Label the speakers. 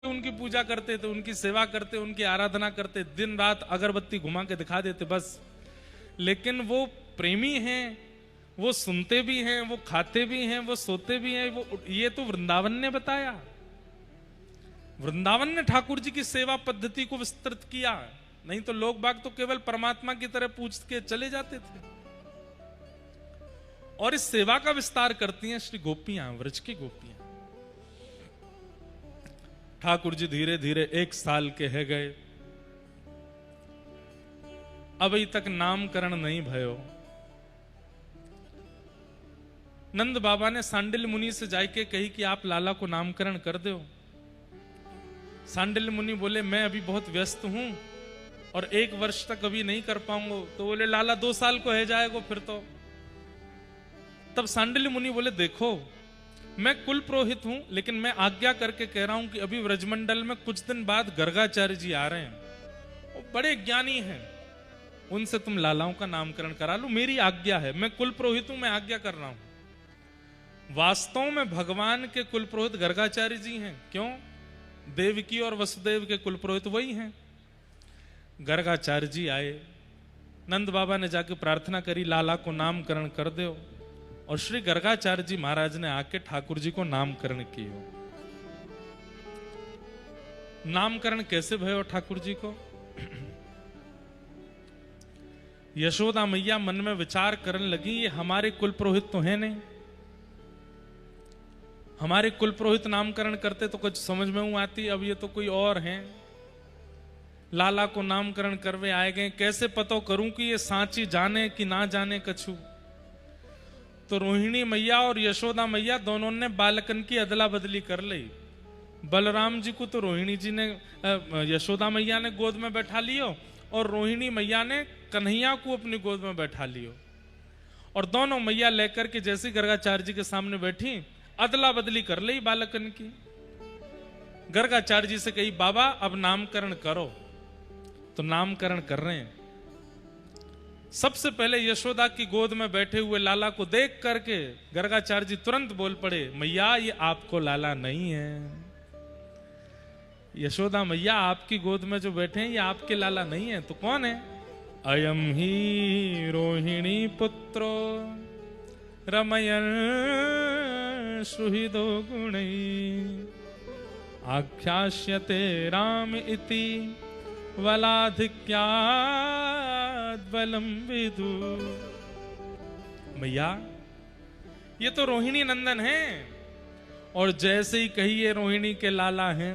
Speaker 1: उनकी पूजा करते थे, उनकी सेवा करते, उनकी आराधना करते, दिन रात अगरबत्ती घुमा के दिखा देते बस। लेकिन वो प्रेमी हैं, वो सुनते भी हैं, वो खाते भी हैं, वो सोते भी हैं। वो ये तो वृंदावन ने बताया। वृंदावन ने ठाकुर जी की सेवा पद्धति को विस्तृत किया। नहीं तो लोग बाग तो केवल परमात्मा की तरह पूछ के चले जाते थे। और इस सेवा का विस्तार करती हैं श्री गोपियां, व्रज की गोपियां। ठाकुर जी धीरे धीरे 1 साल के है गए, अभी तक नामकरण नहीं भयो। नंद बाबा ने सांडिल्य मुनि से जाके कही कि आप लाला को नामकरण कर दो। सांडिल्य मुनि बोले मैं अभी बहुत व्यस्त हूं और 1 वर्ष तक अभी नहीं कर पाऊंगा। तो बोले लाला 2 साल को है जाएगा फिर तो। तब सांडिल्य मुनि बोले देखो मैं कुल पुरोहित हूं, लेकिन मैं आज्ञा करके कह रहा हूं कि अभी व्रजमंडल में कुछ दिन बाद गर्गाचार्य जी आ रहे हैं, वो बड़े ज्ञानी हैं, उनसे तुम लालाओं का नामकरण करा लो, मेरी आज्ञा है। मैं कुल पुरोहित हूं, मैं आज्ञा कर रहा हूं। वास्तव में भगवान के कुल पुरोहित गर्गाचार्य जी हैं। क्यों? देवकी और वसुदेव के कुल पुरोहित वही हैं। गर्गाचार्य जी आए, नंद बाबा ने जाके प्रार्थना करी लाला को नामकरण कर दो। और श्री गर्गाचार्य जी महाराज ने आके ठाकुर जी को नामकरण किया। नामकरण कैसे भयो ठाकुर जी को? यशोदा मैया मन में विचार करने लगी ये हमारे कुल पुरोहित तो है नहीं, हमारे कुल पुरोहित नामकरण करते तो कुछ समझ में आती, अब ये तो कोई और हैं। लाला को नामकरण करवे आए गए, कैसे पतो करूं कि ये सांची जाने कि ना जाने कछु। तो रोहिणी मैया और यशोदा मैया दोनों ने बालकन की अदला बदली कर ली। बलराम जी को तो रोहिणी जी ने यशोदा मैया ने गोद में बैठा लियो और रोहिणी मैया ने कन्हैया को अपनी गोद में बैठा लियो। और दोनों मैया लेकर के जैसे गर्गाचार्य जी के सामने बैठी अदला बदली कर ली बालकन की। गर्गाचार्य जी से कही बाबा अब नामकरण करो। तो नामकरण कर रहे हैं। सबसे पहले यशोदा की गोद में बैठे हुए लाला को देख करके गर्गाचार्य जी तुरंत बोल पड़े मैया ये आपको लाला नहीं है। यशोदा मैया आपकी गोद में जो बैठे हैं ये आपके लाला नहीं है। तो कौन है? अयम ही रोहिणी पुत्रो रमयन सुहृदो गुणैः आख्यास्यते राम इति वलाधिक्याद्बलं विदु। मैया ये तो रोहिणी नंदन है, और जैसे ही कही ये रोहिणी के लाला हैं